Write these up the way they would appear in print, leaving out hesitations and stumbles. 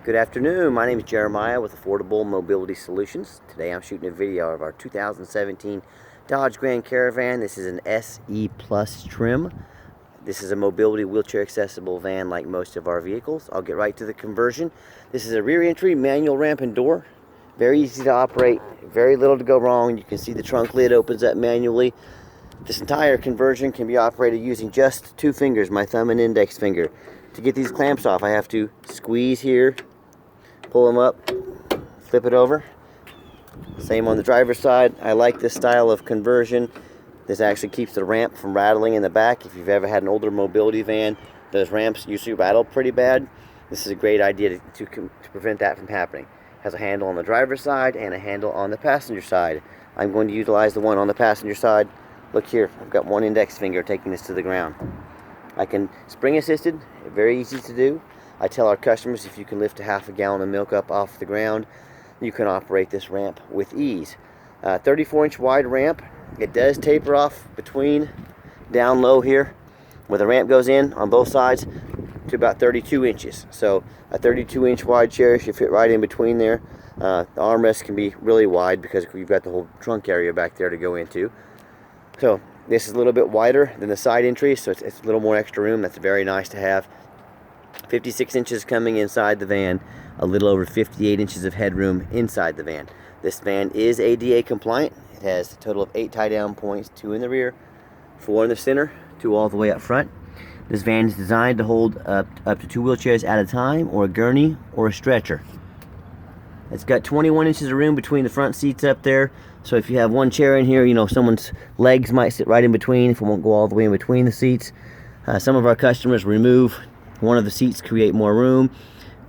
Good afternoon, my name is Jeremiah with Affordable Mobility Solutions. Today I'm shooting a video of our 2017 Dodge Grand Caravan. This is an SE Plus trim. This is a mobility wheelchair accessible van like most of our vehicles. I'll get right to the conversion. This is a rear entry manual ramp and door. Very easy to operate, very little to go wrong. You can see the trunk lid opens up manually. This entire conversion can be operated using just two fingers, my thumb and index finger. To get these clamps off, I have to squeeze here, pull them up, flip it over. Same on the driver's side. I like this style of conversion. This actually keeps the ramp from rattling in the back. If you've ever had an older mobility van, those ramps usually rattle pretty bad. This is a great idea to prevent that from happening. It has a handle on the driver's side and a handle on the passenger side. I'm going to utilize the one on the passenger side. Look here, I've got one index finger taking this to the ground. I can spring assisted, very easy to do. I tell our customers if you can lift a half a gallon of milk up off the ground, you can operate this ramp with ease. 34-inch wide ramp. It does taper off between down low here where the ramp goes in on both sides to about 32 inches. So a 32-inch wide chair should fit right in between there. The armrest can be really wide because you've got the whole trunk area back there to go into. So this is a little bit wider than the side entry, so it's a little more extra room. That's very nice to have. 56 inches coming inside the van, a little over 58 inches of headroom inside the van. This van is ADA compliant. It has a total of 8 tie-down points, 2 in the rear, 4 in the center, 2 all the way up front. This van is designed to hold up to 2 wheelchairs at a time, or a gurney, or a stretcher. It's got 21 inches of room between the front seats up there. So if you have one chair in here, you know, someone's legs might sit right in between if it won't go all the way in between the seats. Some of our customers remove one of the seats to create more room.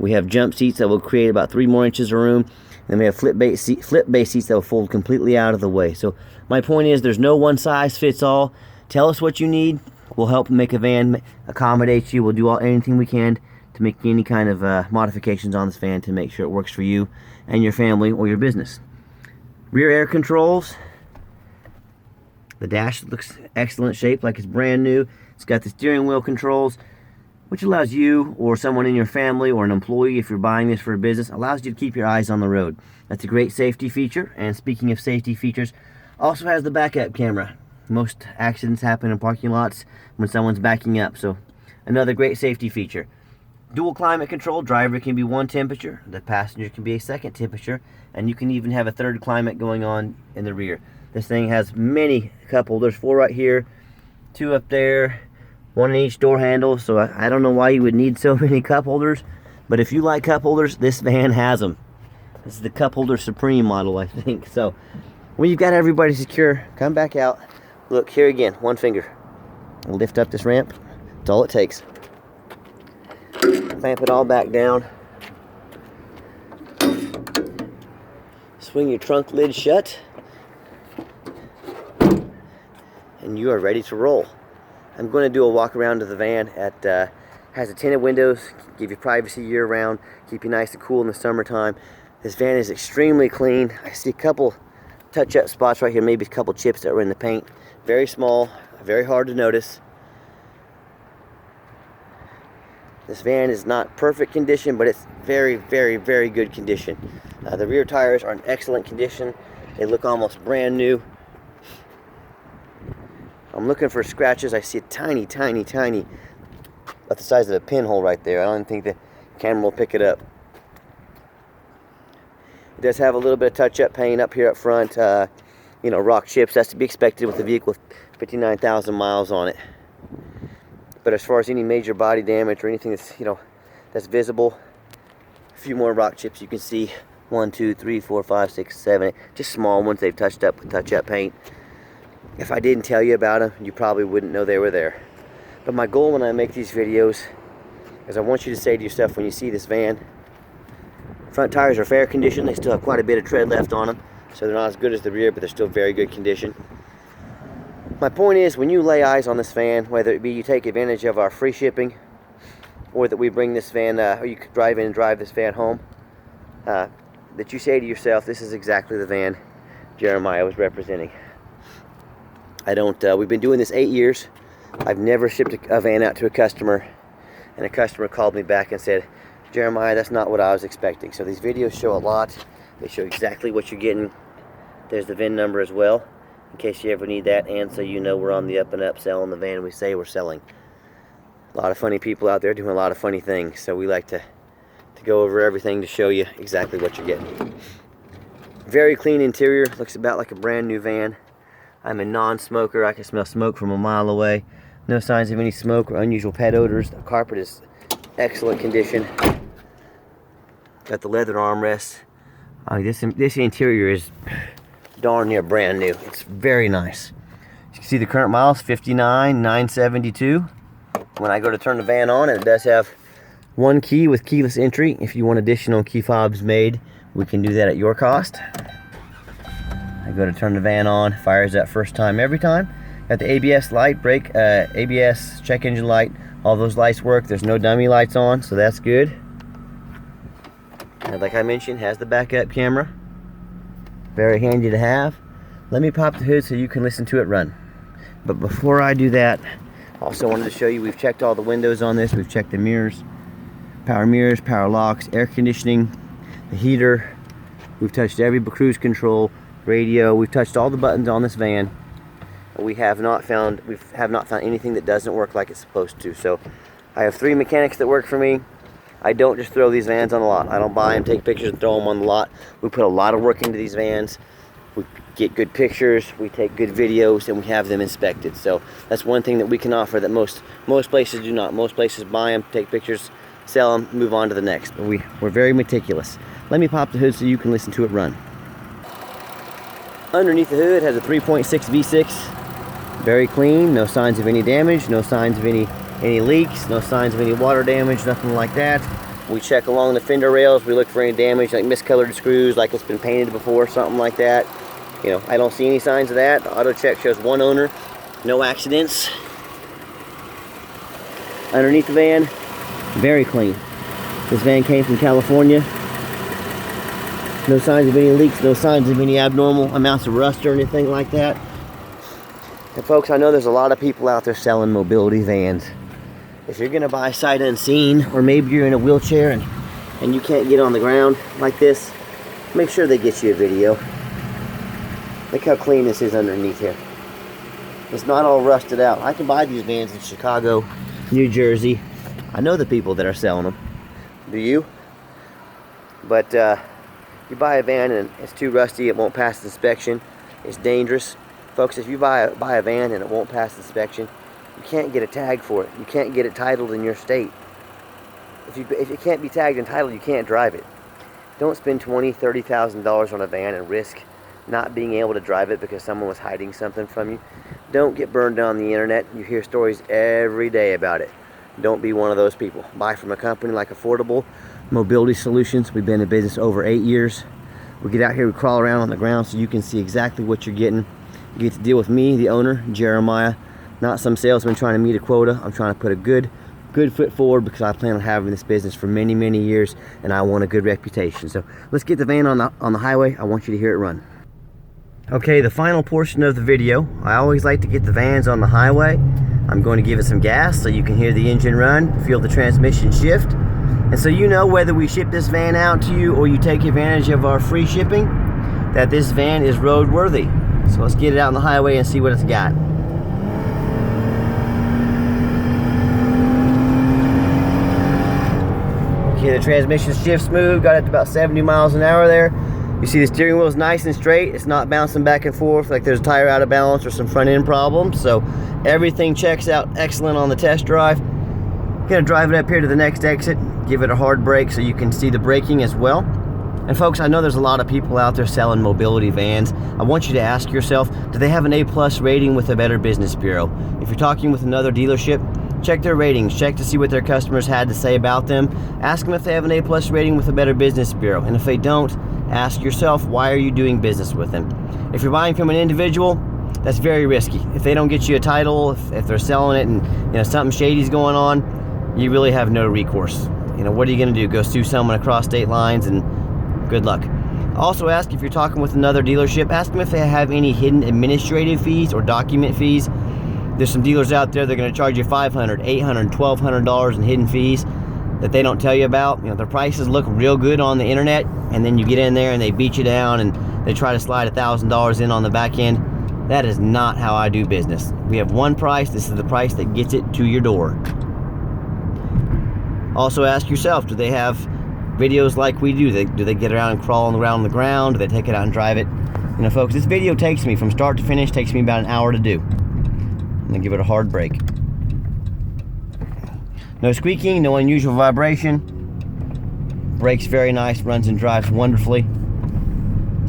We have jump seats that will create about 3 more inches of room. Then we have flip base seats that will fold completely out of the way. So my point is, there's no one size fits all. Tell us what you need. We'll help make a van accommodate you. We'll do anything we can to make any kind of modifications on this van to make sure it works for you and your family or your business. Rear air controls. The dash looks excellent shape, like it's brand new. It's got the steering wheel controls, which allows you or someone in your family or an employee, if you're buying this for a business, allows you to keep your eyes on the road. That's a great safety feature. And speaking of safety features, also has the backup camera. Most accidents happen in parking lots when someone's backing up, so another great safety feature. Dual climate control. Driver can be one temperature, the passenger can be a second temperature, and you can even have a third climate going on in the rear. This thing has many cup holders, 4 right here, 2 up there, 1 in each door handle. So I don't know why you would need so many cup holders, but if you like cup holders, this van has them. This is the Cup Holder Supreme model, I think. So when you've got everybody secure, come back out. Look here again, one finger. Lift up this ramp. That's all it takes. Clamp it all back down. Swing your trunk lid shut, and you are ready to roll. I'm going to do a walk around of the van. Has a tinted windows, give you privacy year round, keep you nice and cool in the summertime. This van is extremely clean. I see a couple touch-up spots right here, maybe a couple chips that were in the paint. Very small, very hard to notice. This van is not perfect condition, but it's very, very, very good condition. The rear tires are in excellent condition. They look almost brand new. I'm looking for scratches. I see a tiny, tiny, tiny, about the size of a pinhole right there. I don't think the camera will pick it up. It does have a little bit of touch-up paint up here up front. You know, rock chips. That's to be expected with a vehicle with 59,000 miles on it. But as far as any major body damage or anything that's, you know, that's visible, a few more rock chips you can see. 1, 2, 3, 4, 5, 6, 7, 8. Just small ones they've touched up with touch-up paint. If I didn't tell you about them, you probably wouldn't know they were there. But my goal when I make these videos is I want you to say to yourself when you see this van, front tires are fair condition. They still have quite a bit of tread left on them, so they're not as good as the rear, but they're still very good condition. My point is, when you lay eyes on this van, whether it be you take advantage of our free shipping, or that we bring this van, or you could drive in and drive this van home, that you say to yourself, this is exactly the van Jeremiah was representing. We've been doing this 8 years. I've never shipped a van out to a customer, and a customer called me back and said, Jeremiah, that's not what I was expecting. So these videos show a lot. They show exactly what you're getting. There's the VIN number as well, in case you ever need that, and so you know we're on the up and up selling the van we say we're selling. A lot of funny people out there doing a lot of funny things, so we like to go over everything to show you exactly what you're getting. Very clean interior, looks about like a brand new van. I'm a non-smoker, I can smell smoke from a mile away. No signs of any smoke or unusual pet odors. The carpet is excellent condition. Got the leather armrests. This interior is darn near brand new. It's very nice. You can see the current miles, 59,972. When I go to turn the van on, it does have one key with keyless entry. If you want additional key fobs made, we can do that at your cost. I go to turn the van on, fires up first time every time. Got the ABS light, brake, ABS, check engine light. All those lights work. There's no dummy lights on, so that's good. And like I mentioned, has the backup camera. Very handy to have. Let me pop the hood so you can listen to it run. But before I do that, also wanted to show you we've checked all the windows on this. We've checked the mirrors, power locks, air conditioning, the heater. We've touched every cruise control, radio. We've touched all the buttons on this van. We have not found anything that doesn't work like it's supposed to. So I have 3 mechanics that work for me. I don't just throw these vans on the lot. I don't buy them, take pictures, and throw them on the lot. We put a lot of work into these vans. We get good pictures, we take good videos, and we have them inspected. So that's one thing that we can offer that most places do not. Most places buy them, take pictures, sell them, move on to the next. But we're very meticulous. Let me pop the hood so you can listen to it run. Underneath the hood has a 3.6 V6. Very clean, no signs of any damage, no signs of any leaks, no signs of any water damage, nothing like that. We check along the fender rails, we look for any damage like miscolored screws, like it's been painted before, something like that. You know, I don't see any signs of that. The auto check shows 1 owner, no accidents. Underneath the van, very clean. This van came from California. No signs of any leaks, no signs of any abnormal amounts of rust or anything like that. And folks, I know there's a lot of people out there selling mobility vans. If you're gonna buy sight unseen, or maybe you're in a wheelchair and you can't get on the ground like this, make sure they get you a video. Look how clean this is underneath here. It's not all rusted out. I can buy these vans in Chicago, New Jersey. I know the people that are selling them. Do you? But you buy a van and it's too rusty, it won't pass inspection. It's dangerous. Folks, if you buy a van and it won't pass inspection, you can't get a tag for it. You can't get it titled in your state. If it can't be tagged and titled, you can't drive it. Don't spend $20,000, $30,000 on a van and risk not being able to drive it because someone was hiding something from you. Don't get burned on the internet. You hear stories every day about it. Don't be one of those people. Buy from a company like Affordable Mobility Solutions. We've been in business over 8 years. We get out here, we crawl around on the ground so you can see exactly what you're getting. You get to deal with me, the owner, Jeremiah, not some salesman trying to meet a quota. I'm trying to put a good foot forward because I plan on having this business for many, many years, and I want a good reputation. So let's get the van on the highway. I want you to hear it run. Okay, the final portion of the video. I always like to get the vans on the highway. I'm going to give it some gas so you can hear the engine run, feel the transmission shift. And so you know whether we ship this van out to you or you take advantage of our free shipping, that this van is roadworthy. So let's get it out on the highway and see what it's got. Okay, the transmission shifts smooth, got it to about 70 miles an hour there. You see the steering wheel is nice and straight. It's not bouncing back and forth like there's a tire out of balance or some front end problems. So everything checks out excellent on the test drive. Gonna drive it up here to the next exit, give it a hard brake so you can see the braking as well. And folks, I know there's a lot of people out there selling mobility vans. I want you to ask yourself, do they have an A+ rating with the Better Business Bureau? If you're talking with another dealership, check their ratings, check to see what their customers had to say about them. Ask them if they have an A+ rating with the Better Business Bureau. And if they don't, ask yourself, why are you doing business with them? If you're buying from an individual, that's very risky. If they don't get you a title, if they're selling it and something shady's going on, you really have no recourse. What are you gonna do? Go sue someone across state lines, and good luck. Also ask, if you're talking with another dealership, ask them if they have any hidden administrative fees or document fees. There's some dealers out there that are going to charge you $500, $800, $1,200 in hidden fees. that they don't tell you about. You know, their prices look real good on the internet, and then you get in there and they beat you down and they try to slide $1,000 in on the back end. That is not how I do business. We have one price. This is the price that gets it to your door. Also ask yourself, do they have videos like we do? Do they get around and crawl around the ground? Do they take it out and drive it? You know, folks, this video takes me from start to finish, takes me about an hour to do. I'm gonna give it a hard brake. No squeaking, no unusual vibration. Brakes very nice, runs and drives wonderfully.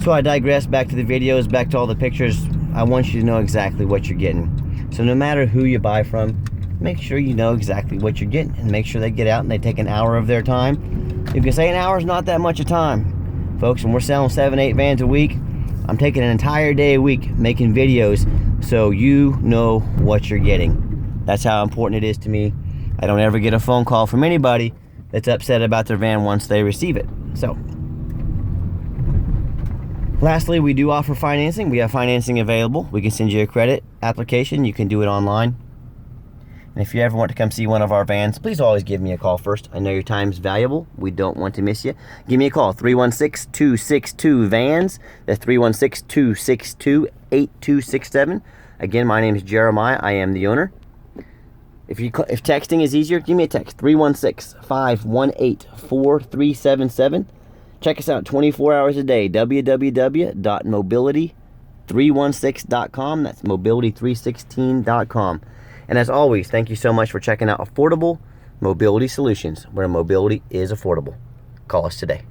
So I digress, back to the videos, back to all the pictures. I want you to know exactly what you're getting. So no matter who you buy from, make sure you know exactly what you're getting, and make sure they get out and they take an hour of their time. You can say an hour is not that much of time. Folks, when we're selling 7-8 vans a week, I'm taking an entire day a week making videos so you know what you're getting. That's how important it is to me. I don't ever get a phone call from anybody that's upset about their van once they receive it. So, lastly, we do offer financing. We have financing available. We can send you a credit application. You can do it online. And if you ever want to come see one of our vans, please always give me a call first. I know your time is valuable. We don't want to miss you. Give me a call, 316-262-VANS. That's 316-262-8267. Again, my name is Jeremiah. I am the owner. If texting is easier, give me a text, 316-518-4377. Check us out 24 hours a day, www.mobility316.com. That's mobility316.com. And as always, thank you so much for checking out Affordable Mobility Solutions, where mobility is affordable. Call us today.